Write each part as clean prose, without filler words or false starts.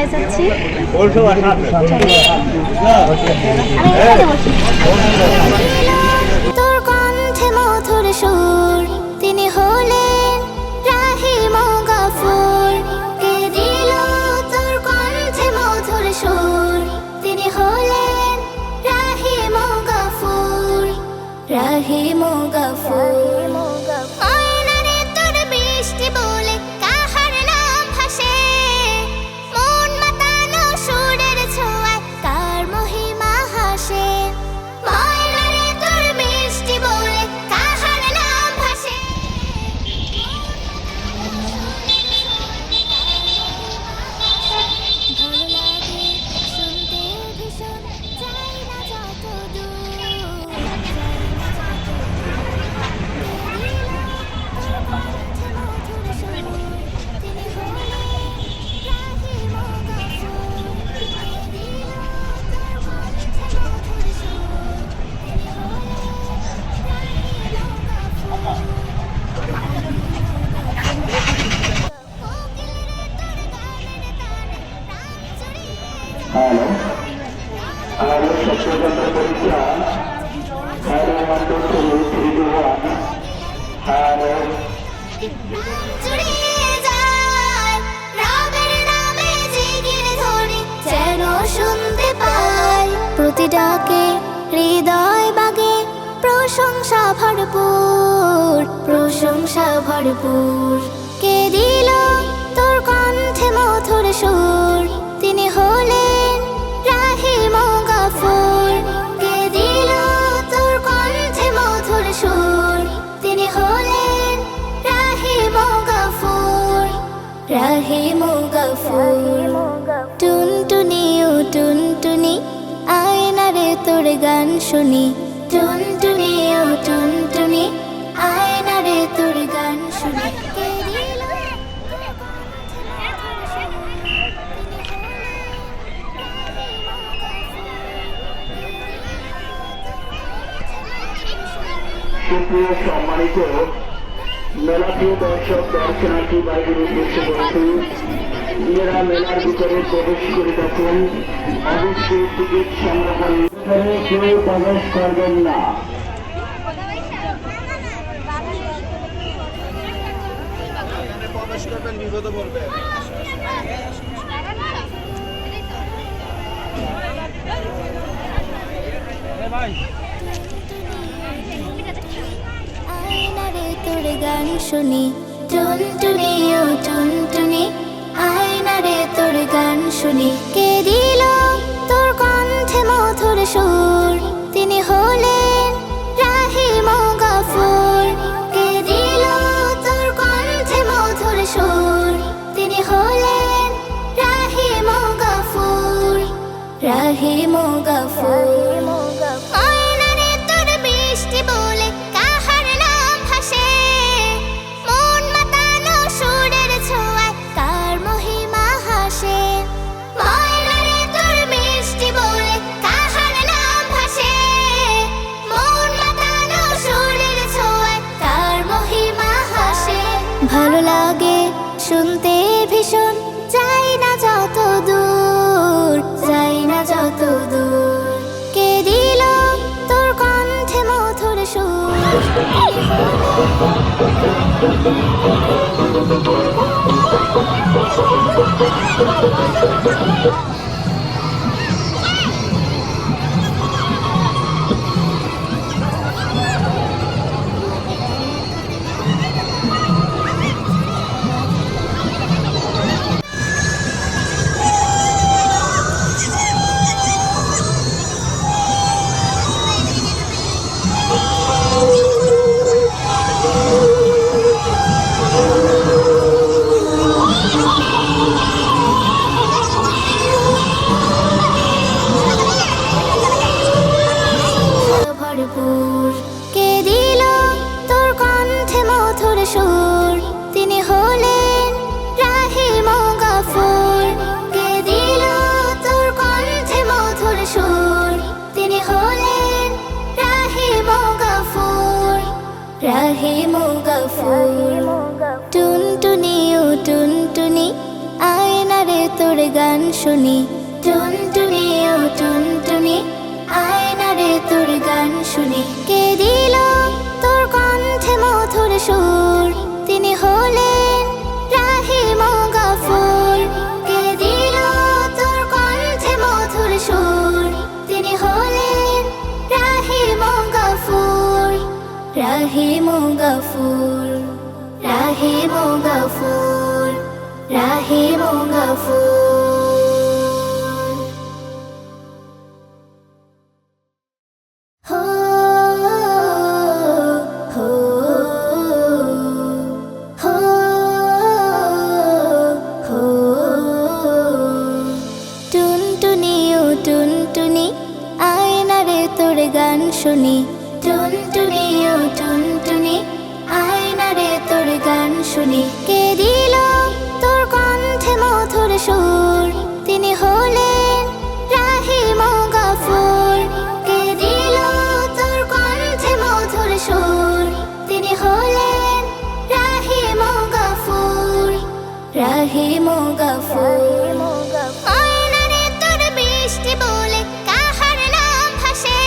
মেলায় যাচ্ছি। আমি এখানে বসি। তোর কণ্ঠে মধুর সুর, তিনি হলেন রাহিম ও গফুর। কে দিল তোর কণ্ঠে মধুর সুর, তিনি হলেন রাহিম ও গফুর, রাহিম ও গফুর। ময়নারে তোর মিষ্টি বলে কাহার নাম ভাসে, মন মাতানো সুরের ছোঁয়ায় কার মহিমা হাসে। ময়নারে তোর মিষ্টি বলে কাহার নাম ভাসে, ভালো লাগে শুনতে ভীষণ, যাই না যত দূর, যাই না যত হ্যালো, আমাদের সত্যযন্ত্র পরীক্ষা। হ্যালো, মাত্র 3-2-1। হ্যালো, জুড়িয়ে যায় রবের নামে জিকির ধ্বনি, যেন শুনতে পাই প্রতি ডাকে হৃদয় বাগে প্রশংসা ভরপুর, প্রশংসা ভরপুর। কে দিল তোর কণ্ঠে মধুর সুর, তিনি হলেন রাহিম ও গফুর। কে দিল তোর কণ্ঠে মধুর সুর, তিনি হলেন রাহিম ও গফুর, রাহিম ও গফুর। টুনটুনি ও টুনটুনি আয়না রে তোর গান শুনি, টুনটুনি ও টুনটুনি আয়না রে তোর গান শুনি। কে দিল তোর কণ্ঠে মধুর সুর, তিনি হলেন রাহিম ও গফুর। সুপ্রিয় সম্মানিত মেলাপ্রিয় দর্শক দর্শনার্থী বাইরের উদ্দেশ্যে বলছি, যারা মেলার ভিতরে প্রবেশ করিতেছেন অবশ্যই টিকিট সংগ্রহ করে কেউ প্রবেশ করবেন না। প্রবেশ করবেন বিপদে পড়বেন। আয়না রে তোর গান শুনি, টুনটুনি ও টুনটুনি আয়না রে তোর গান শুনি। কে দিল তোর কণ্ঠে মধুর সুর, তিনি হলেন রাহিম ও গফুর। কে দিল তোর কণ্ঠে মধুর সুর, তিনি হলেন রাহিম ও গফুর, রাহিম ও গফুর। ময়নারে তোর মিষ্টি বলে কাহার নাম ভাসে, মন মাতানো সুরের ছোঁয়ায় কার মহিমা হাসে। ময়নারে তোর মিষ্টি বলে কাহার নাম ভাসে, মন মাতানো সুরের ছোঁয়ায় কার মহিমা হাসে। ভালো লাগে শুনতে ভীষণ, যাই না যত দূর, যাই না যত দূর। কে দিল তোর কণ্ঠে মধুর সুর, ভরপুর। কে দিল তোর কণ্ঠে মধুর সুর, তিনি হলেন রাহিম ও গফুর। কে দিল তোর কণ্ঠে মধুর সুর, তিনি হলেন রাহিম ও গফুর, রাহিম ও গফুর। টুনটুনি ও টুনটুনি আয়না রে তোর গান শুনি টুনটুনি ও টুনটুনি আয়না রে তোর গান শুনি কে দিল তোর কণ্ঠে মধুর সুর তিনি হলেন রাহিম ও গফুর কে দিল তোর কণ্ঠে মধুর সুর তিনি হলেন রাহিম ও গফুর রাহিম ও গফুর রাহিম ও গফুর রাহিম ও গফুর হো হো হো হো টুনটুনি ও টুনটুনি আয়না রে তোর গান শুনি টুনটুনি ও টুনটুনি আয়না রে তোর গান শুনি কে দিল তোর কণ্ঠে মধুর সুর তিনি হলেন রাহিম ও গফুর কে দিল তোর কণ্ঠে মধুর সুর তিনি হলেন রাহিম ও গফুর রাহিম ও গফুর আয়না রে তোর বৃষ্টি বলে কাহার নাম ভাসে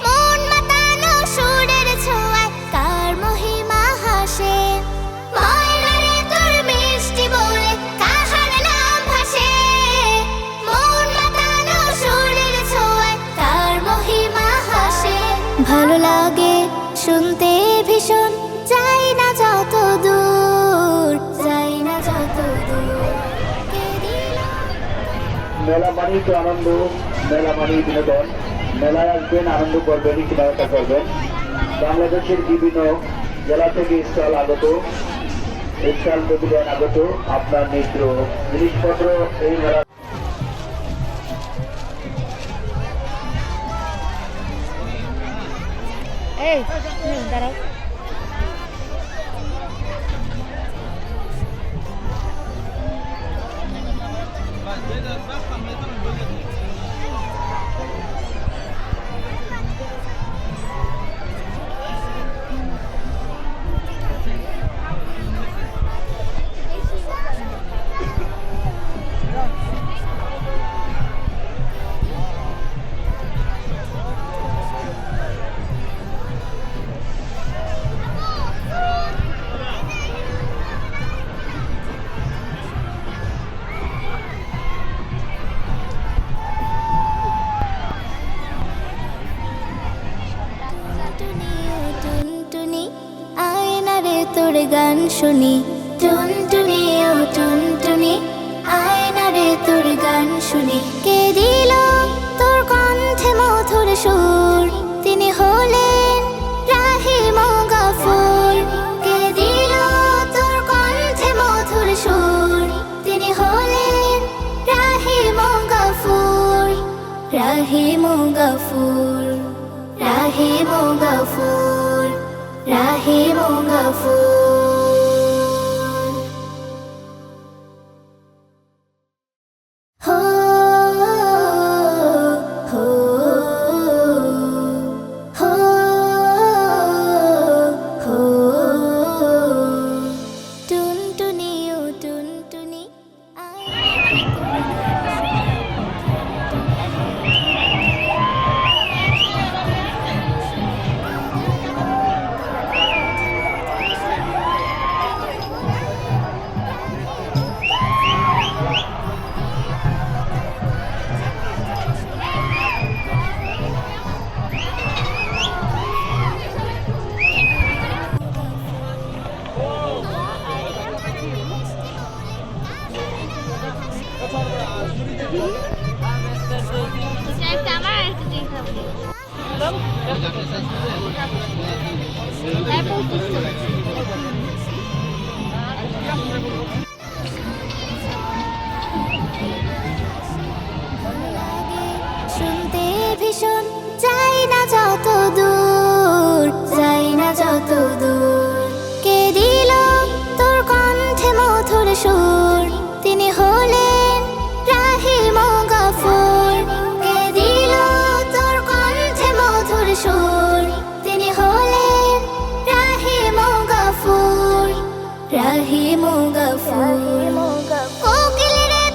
মন মাতানো সুরের ছোঁয়ায় কার মহিমা হাসে আয়না রে তোর বৃষ্টি বলে কাহার নাম ভাসে মন মাতানো সুরের ছোঁয়ায় কার মহিমা হাসে ভালো লাগে শুনতে ভীষণ যাই না যত দূর যাই না যত দূর কে দিল মেলা মানেই তো আনন্দ, মেলা মানেই বিনোদন। মেলায় আসবেন, আনন্দ করবেন, কেনাকাটা করবেন। বাংলাদেশের বিভিন্ন জেলা থেকে স্টল আগত, স্টল প্রতিদিন আগত আপনার নিত্য জিনিসপত্র এই মেলা এই দাঁড়াও টুনটুনি ও টুনটুনি আয়না রে তোর গান শুনি টুনটুনি ও টুনটুনি আয়না রে তোর গান শুনি কে দিল তোর কণ্ঠে মধুর সুর তিনি হলেন রাহিম ও গফুর কে দিল তোর কণ্ঠে মধুর সুর তিনি হলেন রাহিম ও গফুর রাহিম ও গফুর রাহিম ও গফুর রাহিম ও গফুর হো হো হো হো টুনটুনি ও টুনটুনি একটা আমার একটা দিয়ে খাবো তারপর শুনতে ভীষণ যাই না যত দূর যাই না যত দূর কে দিল তোর কণ্ঠে মধুর সুর তিনি হলেন রাহিম ও গফুর কে দিল তোর কণ্ঠে মধুর সুর তিনি হলেন রাহিম ও গফুর রাহিম ও গফুর কোকিলের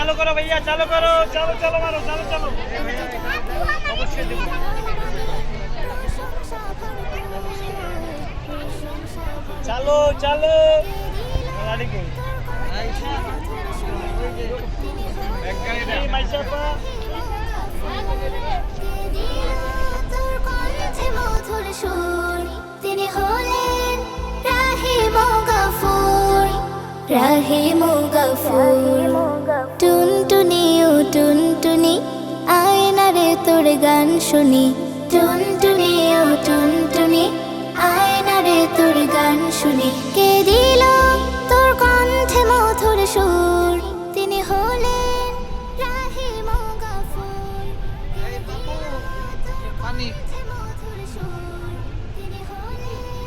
চালু করো ভাইয়া, চালু করো, চালু চালু মারো, চালু চালু। অবশ্যই দেবো। চালু চালু গাড়ি কই এক গাড়ি দে মাইশাপা তোর কণ্ঠে মধুর সুর তিনি হলেন রাহিম গফুর রাহিম গফুর টুনটুনি ও টুনটুনি আয়না রে তোর গান শুনি টুনটুনি ও টুনটুনি আয়না রে তোর গান শুনি কে দিল তোর কণ্ঠে মধুর সুর তিনি হলেন রাহিম গফুর পানি মধুর সুর তিনি হলেন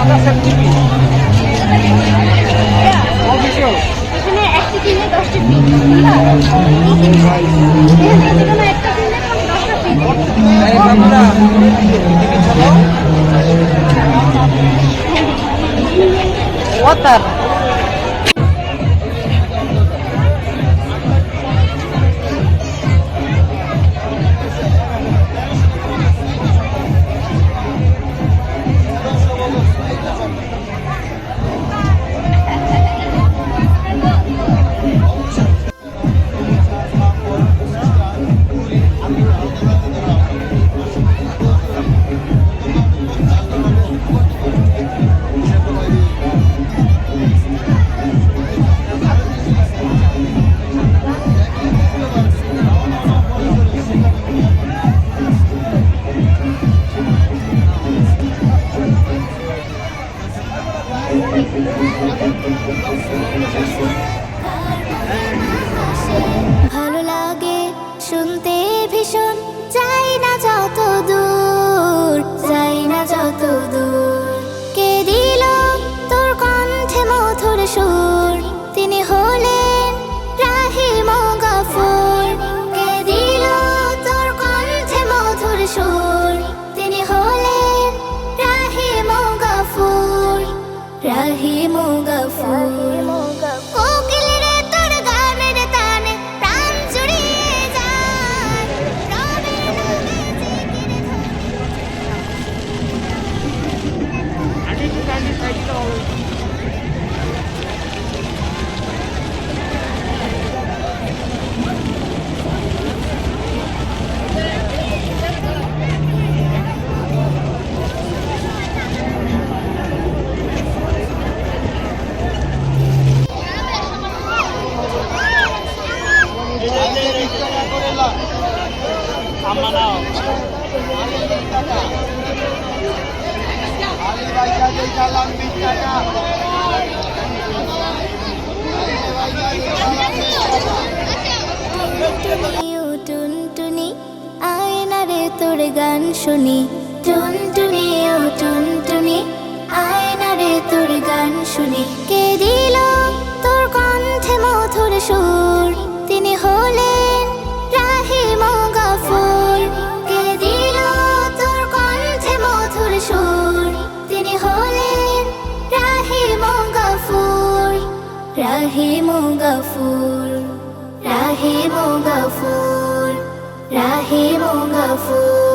আদা সেন্টিপি অফিসিয়াল এখানে একটা কিনে 10টা পিস এখানে একটা কিনে 10টা পিস এই বাবুরা এদিকে চলো ওয়াটার ভালো লাগে শুনতে ভীষণ যাই না যত দূর যাই না যত দূর কে দিল তোর কণ্ঠে মধুর সুর তিনি হলেন রাহিম গফুর কে দিল তোর কণ্ঠে মধুর সুর তিনি হলেন রাহিম গফুর রাহিম গফুর কোকিল রে তোর গানের তানে প্রাণ জুড়িয়ে যায় রবে রবে জিকির আগে কি গাড়ি সাইকেল হবে টুনটুনি ও টুনটুনি আয়না রে তোর গান শুনি টুনটুনি ও টুনটুনি আয়না রে তোর গান শুনি কে দিল তোর কণ্ঠে মধুর সুর তিনি হলেন রাহিম গফুর কে দিল তোর কণ্ঠে মধুর সুর তিনি হলেন রাহিম গফুর রাহিম গফুর রাহিম গফুর রাহিম গফুর